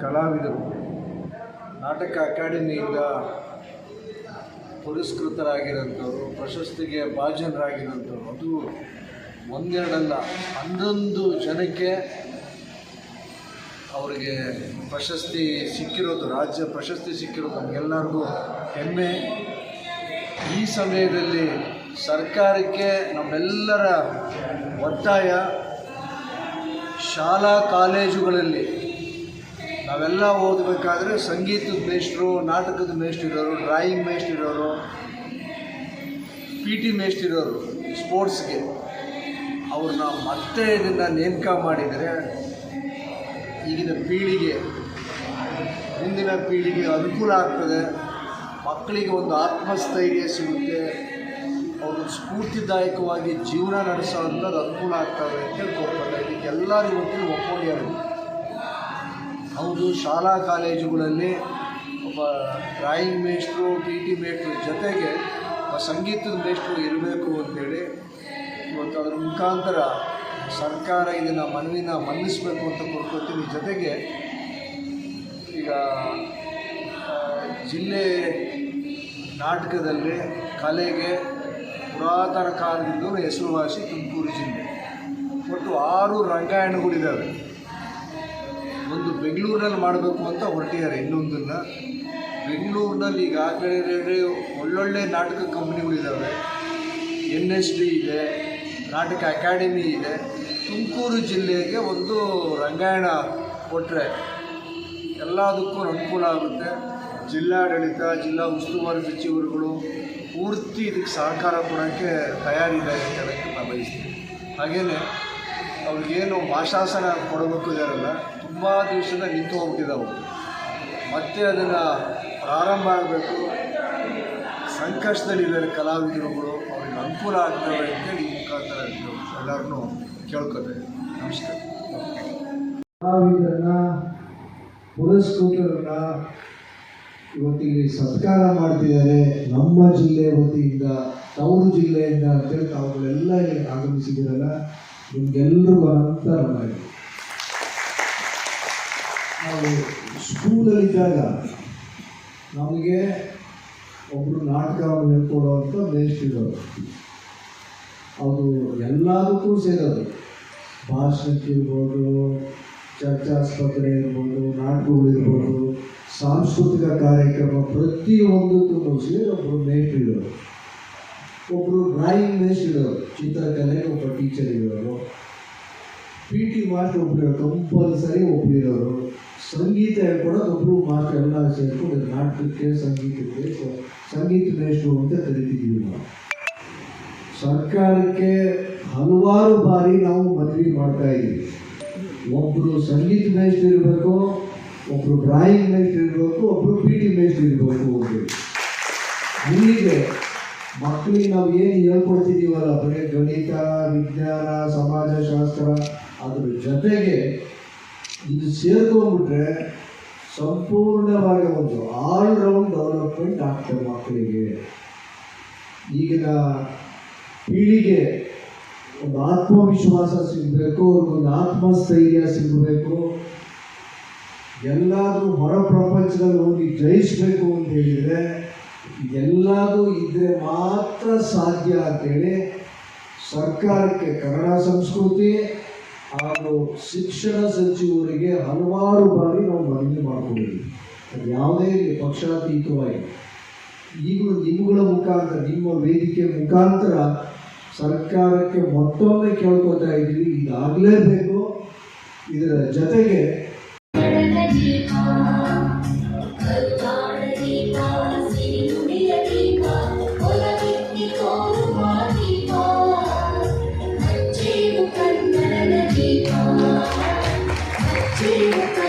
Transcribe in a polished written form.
ಕಲಾವಿದರು ನಾಟಕ ಅಕಾಡೆಮಿಯಿಂದ ಪುರಸ್ಕೃತರಾಗಿರೋಂಥವ್ರು, ಪ್ರಶಸ್ತಿಗೆ ಭಾಜನರಾಗಿರೋಂಥವ್ರು, ಅದು ಒಂದೆರಡಲ್ಲ 11 ಜನಕ್ಕೆ ಅವರಿಗೆ ಪ್ರಶಸ್ತಿ ಸಿಕ್ಕಿರೋದು, ರಾಜ್ಯ ಪ್ರಶಸ್ತಿ ಸಿಕ್ಕಿರೋದು ನಮಗೆಲ್ಲರಿಗೂ ಹೆಮ್ಮೆ. ಈ ಸಮಯದಲ್ಲಿ ಸರ್ಕಾರಕ್ಕೆ ನಮ್ಮೆಲ್ಲರ ಒತ್ತಾಯ, ಶಾಲಾ ಕಾಲೇಜುಗಳಲ್ಲಿ ನಾವೆಲ್ಲ ಓದಬೇಕಾದ್ರೆ ಸಂಗೀತದ ಮೇಷ್ಟ್ರು, ನಾಟಕದ ಮೇಷ್ಟ್ರಿರೋರು, ಡ್ರಾಯಿಂಗ್ ಮೇಷ್ಟ್ರಿರೋರು, PT ಮೇಷ್ಟ್ರಿರೋರು, ಸ್ಪೋರ್ಟ್ಸ್ಗೆ ಅವ್ರನ್ನ ಮತ್ತೆ ಇದನ್ನು ನೇಮಕ ಮಾಡಿದರೆ ಈಗಿನ ಪೀಳಿಗೆ, ಮುಂದಿನ ಪೀಳಿಗೆ ಅನುಕೂಲ ಆಗ್ತದೆ. ಮಕ್ಕಳಿಗೆ ಒಂದು ಆತ್ಮಸ್ಥೈರ್ಯ ಸಿಗುತ್ತೆ, ಅವರು ಸ್ಫೂರ್ತಿದಾಯಕವಾಗಿ ಜೀವನ ನಡೆಸೋವಂಥದ್ದು ಅನುಕೂಲ ಆಗ್ತವೆ ಅಂತ ಹೇಳ್ಕೊಡ್ತಾರೆ. ಇದಕ್ಕೆಲ್ಲರೂ ಇವತ್ತಿನ ಒಪ್ಪಿಗೆಯಾಗಿದೆ. ಹೌದು, ಶಾಲಾ ಕಾಲೇಜುಗಳಲ್ಲಿ ಒಬ್ಬ ಡ್ರಾಯಿಂಗ್ ಮೇಷ್ಟ್ರು, PT ಮೇಷ್ಟ್ರು ಜೊತೆಗೆ ಒಬ್ಬ ಸಂಗೀತದ ಮೇಷ್ಟ್ರು ಇರಬೇಕು ಅಂತೇಳಿ ಇವತ್ತು ಅದರ ಮುಖಾಂತರ ಸರ್ಕಾರ ಇದನ್ನು ಮನವಿನ ಮನ್ನಿಸಬೇಕು ಅಂತ ಕೊಡ್ಕೊಳ್ತೀವಿ. ಜೊತೆಗೆ ಈಗ ಜಿಲ್ಲೆ ನಾಟಕದಲ್ಲಿ ಕಲೆಗೆ ಪುರಾತನ ಕಾಲದಿಂದಲೂ ಹೆಸರುವಾಸಿ ತುಮಕೂರು ಜಿಲ್ಲೆ. ಒಟ್ಟು 6 ರಂಗಾಯಣಗಳಿದ್ದಾವೆ. ಒಂದು ಬೆಂಗಳೂರಿನಲ್ಲಿ ಮಾಡಬೇಕು ಅಂತ ಹೊರಟಿದ್ದಾರೆ, ಇನ್ನೊಂದನ್ನು ಬೆಂಗಳೂರಿನಲ್ಲಿ ಈಗಾಗಲೇ ಒಳ್ಳೊಳ್ಳೆ ನಾಟಕ ಕಂಪ್ನಿಗಳಿದ್ದಾವೆ. NSD ಇದೆ, ನಾಟಕ ಅಕಾಡೆಮಿ ಇದೆ. ತುಮಕೂರು ಜಿಲ್ಲೆಗೆ ಒಂದು ರಂಗಾಯಣ ಕೊಟ್ಟರೆ ಎಲ್ಲದಕ್ಕೂ ಅನುಕೂಲ ಆಗುತ್ತೆ. ಜಿಲ್ಲಾಡಳಿತ, ಜಿಲ್ಲಾ ಉಸ್ತುವಾರಿ ಸಚಿವರುಗಳು ಪೂರ್ತಿ ಇದಕ್ಕೆ ಸಹಕಾರ ಕೊಡೋಕ್ಕೆ ತಯಾರಿದ್ದಾರೆ ಅಂತ ಹೇಳೋಕ್ಕೆ ನಾನು ಬಯಸ್ತೀನಿ. ಹಾಗೆಯೇ ಅವ್ರಿಗೇನು ಭಾಷಾಸನ ಕೊಡಬೇಕು ಇದಾರಲ್ಲ, ತುಂಬ ದಿವಸದ ನಿಂತು ಹೋಗ್ಬಿಟ್ಟಿದ್ದಾವೆ, ಮತ್ತೆ ಅದನ್ನು ಪ್ರಾರಂಭ ಆಗಬೇಕು. ಸಂಕಷ್ಟದಲ್ಲಿದ್ದಾರೆ ಕಲಾವಿದರುಗಳು, ಅವ್ರಿಗೆ ಅನುಕೂಲ ಆಗ್ತವೆ ಅಂತೇಳಿ ಈ ಮುಖಾಂತರ ಎಲ್ಲರನ್ನೂ ಕೇಳ್ಕೊತಾರೆ. ನಮಸ್ಕಾರ. ಕಲಾವಿದರನ್ನ, ಪುರಸ್ಕೃತರನ್ನ ಇವತ್ತಿಗೆ ಸತ್ಕಾರ ಮಾಡ್ತಿದ್ದಾರೆ ನಮ್ಮ ಜಿಲ್ಲೆ ವತಿಯಿಂದ, ತವರು ಜಿಲ್ಲೆಯಿಂದ ಅಂತೇಳಿ ತಾವುಗಳೆಲ್ಲ ಇಲ್ಲಿ ಆಗಮಿಸಿದ್ದೀರಲ್ಲ, ನಿಮಗೆಲ್ಲರಿಗೂ ಅನಂತ ನಮಸ್ಕಾರ. ನಾವು ಸ್ಕೂಲಲ್ಲಿದ್ದಾಗ ನಮಗೆ ಒಬ್ಬರು ನಾಟಕವನ್ನು ಹೇಳ್ಕೊಡುವಂಥ ಮೇಷ್ಟ್ರಿರೋರು, ಅದು ಎಲ್ಲದಕ್ಕೂ ಸೇರೋದು. ಭಾಷಣಕ್ಕಿರ್ಬೋದು, ಚರ್ಚಾಸ್ಪತ್ರೆ ಇರ್ಬೋದು, ನಾಟಕಗಳಿರ್ಬೋದು, ಸಾಂಸ್ಕೃತಿಕ ಕಾರ್ಯಕ್ರಮ ಪ್ರತಿಯೊಂದಕ್ಕೂ ಸೇರಿ ಒಬ್ಬರು ಮೇಷ್ಟ್ರಿರೋರು. ಒಬ್ಬರು ಡ್ರಾಯಿಂಗ್ ಮೇಷ್ಟ್ರಿರೋರು, ಚಿತ್ರಕಲೆಗೆ ಒಬ್ಬ ಟೀಚರ್ ಇರೋರು. PT ಮಾಸ್ಟರ್ ಒಬ್ಬರು ಕಂಪಲ್ಸರಿ ಒಬ್ಬರಿರೋರು. ಸಂಗೀತ ಹೇಳ್ಕೊಡೋದು ಒಬ್ಬರು ಮಾಸ್ಟರ್, ಎಲ್ಲ ಸೇರಿಕೊಂಡು ನಾಟಕಕ್ಕೆ, ಸಂಗೀತಕ್ಕೆ ಸಂಗೀತ ಮೇಷ್ಟ್ರು ಅಂತ ಕರಿತಿದ್ದೀವಿ ನಾವು. ಸರ್ಕಾರಕ್ಕೆ ಹಲವಾರು ಬಾರಿ ನಾವು ಮನವಿ ಮಾಡ್ತಾ ಇದ್ದೀವಿ, ಒಬ್ಬರು ಸಂಗೀತ ಮೇಷ್ಟ್ರು ಇರಬೇಕು, ಒಬ್ಬರು ಡ್ರಾಯಿಂಗ್ ಮೇಷ್ಟ್ರು ಇರಬೇಕು, ಒಬ್ಬರು PT ಮೇಷ್ಟ್ರು ಇರಬೇಕು ಅಂತೇಳಿ. ಇಲ್ಲಿಗೆ ಮಕ್ಕಳಿಗೆ ನಾವು ಏನು ಹೇಳ್ಕೊಡ್ತಿದ್ದೀವಲ್ಲ, ಬರೀ ಗಣಿತ, ವಿಜ್ಞಾನ, ಸಮಾಜಶಾಸ್ತ್ರ, ಅದ್ರ ಜೊತೆಗೆ ಇದು ಸೇರ್ಕೊಂಡ್ಬಿಟ್ರೆ ಸಂಪೂರ್ಣವಾಗಿ ಒಂದು ಆಲ್ರೌಂಡ್ ಡೆವಲಪ್ಮೆಂಟ್ ಆಗ್ತದೆ ಮಕ್ಕಳಿಗೆ. ಈಗಿನ ಪೀಳಿಗೆ ಒಂದು ಆತ್ಮವಿಶ್ವಾಸ ಸಿಗಬೇಕು, ಅವ್ರಿಗೊಂದು ಆತ್ಮಸ್ಥೈರ್ಯ ಸಿಗಬೇಕು, ಎಲ್ಲಾದರೂ ಹೊರ ಪ್ರಪಂಚದಲ್ಲಿ ಹೋಗಿ ಜಯಿಸಬೇಕು ಅಂತ ಹೇಳಿದರೆ ಎಲ್ಲದೂ ಇದ್ದರೆ ಮಾತ್ರ ಸಾಧ್ಯ ಅಂತೇಳಿ ಸರ್ಕಾರಕ್ಕೆ, ಕನ್ನಡ ಸಂಸ್ಕೃತಿ ಹಾಗೂ ಶಿಕ್ಷಣ ಸಚಿವರಿಗೆ ಹಲವಾರು ಬಾರಿ ನಾವು ಮನವಿ ಮಾಡಿಕೊಂಡಿದ್ದೀವಿ. ಅದು ಯಾವುದೇ ಪಕ್ಷಾತೀತವಾಗಿ ಈಗಲೂ ನಿಮ್ಮಗಳ ಮುಖಾಂತರ, ನಿಮ್ಮ ವೇದಿಕೆ ಮುಖಾಂತರ ಸರ್ಕಾರಕ್ಕೆ ಮತ್ತೊಮ್ಮೆ ಕೇಳ್ಕೊತಾ ಇದ್ದೀವಿ, ಇದಾಗಲೇಬೇಕು. ಇದರ ಜೊತೆಗೆ Thank you.